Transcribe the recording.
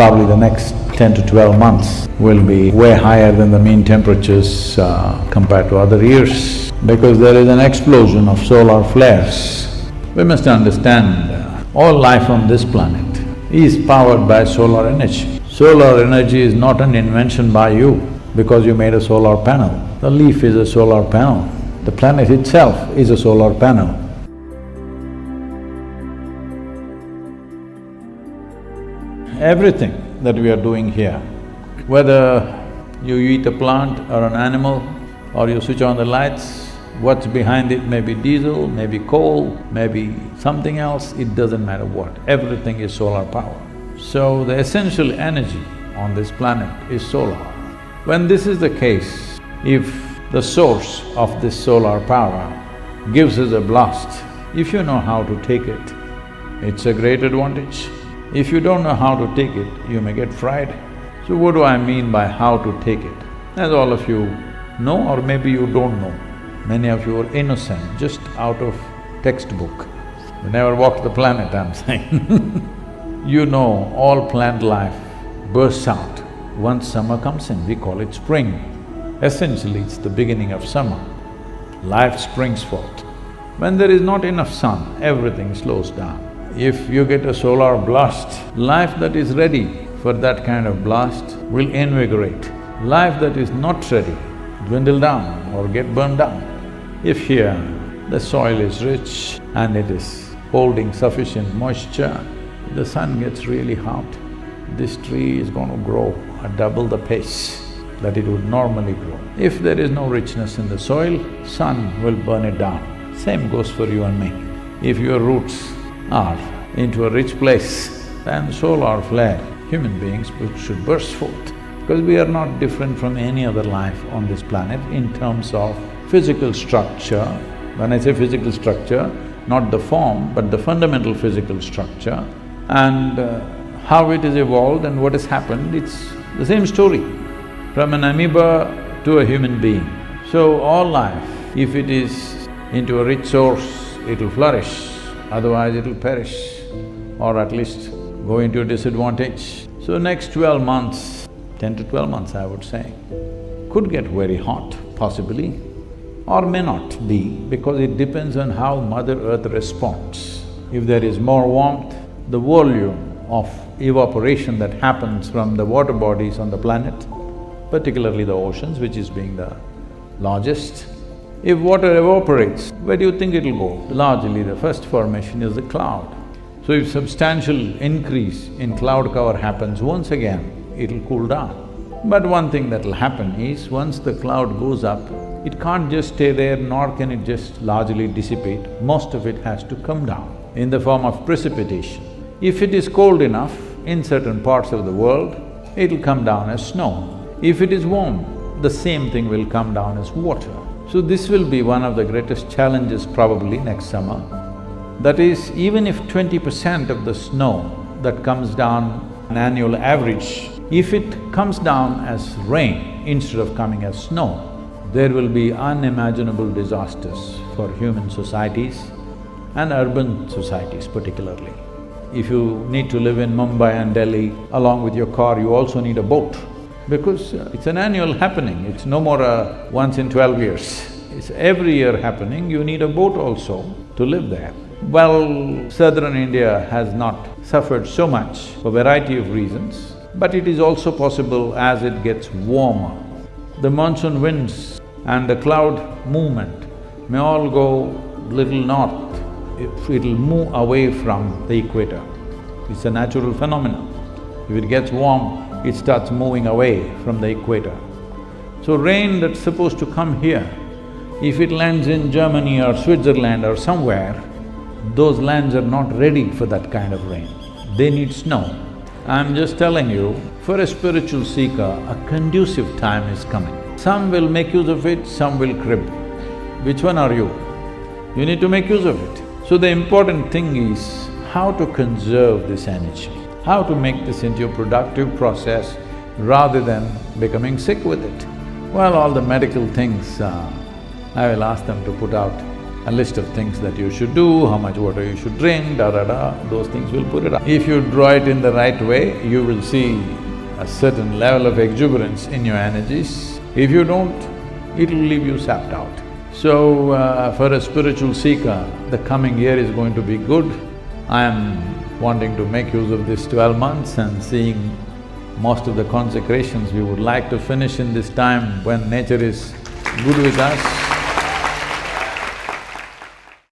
probably the next 10 to 12 months will be way higher than the mean temperatures compared to other years, because there is an explosion of solar flares. We must understand all life on this planet is powered by solar energy. Solar energy is not an invention by you because you made a solar panel. The leaf is a solar panel. The planet itself is a solar panel. Everything that we are doing here, whether you eat a plant or an animal or you switch on the lights, what's behind it may be diesel, maybe coal, maybe something else, it doesn't matter what, everything is solar power. So the essential energy on this planet is solar. When this is the case, if the source of this solar power gives us a blast, if you know how to take it, it's a great advantage. If you don't know how to take it, you may get fried. So what do I mean by how to take it? As all of you know, or maybe you don't know, many of you are innocent, just out of textbook. You never walked the planet, I'm saying. You know, all plant life bursts out once summer comes in, we call it spring. Essentially, it's the beginning of summer. Life springs forth. When there is not enough sun, everything slows down. If you get a solar blast, life that is ready for that kind of blast will invigorate. Life that is not ready dwindle down or get burned down. If here the soil is rich and it is holding sufficient moisture, the sun gets really hot, this tree is going to grow at double the pace that it would normally grow. If there is no richness in the soil, sun will burn it down. Same goes for you and me. If your roots are into a rich place, then solar flare, human beings should burst forth. Because we are not different from any other life on this planet in terms of physical structure. When I say physical structure, not the form, but the fundamental physical structure, and how it is evolved and what has happened, it's the same story, from an amoeba to a human being. So all life, if it is into a rich source, it'll flourish, otherwise it'll perish or at least go into a disadvantage. So next 12 months, 10 to 12 months I would say, could get very hot possibly, or may not be, because it depends on how Mother Earth responds. If there is more warmth, the volume of evaporation that happens from the water bodies on the planet, particularly the oceans, which is being the largest, if water evaporates, where do you think it'll go? Largely the first formation is the cloud. So if substantial increase in cloud cover happens, once again, it'll cool down. But one thing that'll happen is, once the cloud goes up, it can't just stay there, nor can it just largely dissipate. Most of it has to come down in the form of precipitation. If it is cold enough in certain parts of the world, it'll come down as snow. If it is warm, the same thing will come down as water. So this will be one of the greatest challenges probably next summer. That is, even if 20% of the snow that comes down an annual average, if it comes down as rain instead of coming as snow, there will be unimaginable disasters for human societies and urban societies particularly. If you need to live in Mumbai and Delhi, along with your car, you also need a boat, because it's an annual happening, it's no more a once in 12 years. It's every year happening, you need a boat also to live there. Well, southern India has not suffered so much for a variety of reasons, but it is also possible as it gets warmer. The monsoon winds and the cloud movement may all go little north, it'll move away from the equator. It's a natural phenomenon. If it gets warm, it starts moving away from the equator. So rain that's supposed to come here, if it lands in Germany or Switzerland or somewhere, those lands are not ready for that kind of rain. They need snow. I'm just telling you, for a spiritual seeker, a conducive time is coming. Some will make use of it, some will crib. Which one are you? You need to make use of it. So the important thing is how to conserve this energy, how to make this into a productive process rather than becoming sick with it. Well, all the medical things, I will ask them to put out a list of things that you should do, how much water you should drink, da-da-da, those things will put it up. If you draw it in the right way, you will see a certain level of exuberance in your energies. If you don't, it'll leave you sapped out. So, for a spiritual seeker, the coming year is going to be good. I am wanting to make use of this 12 months and seeing most of the consecrations we would like to finish in this time when nature is good with us.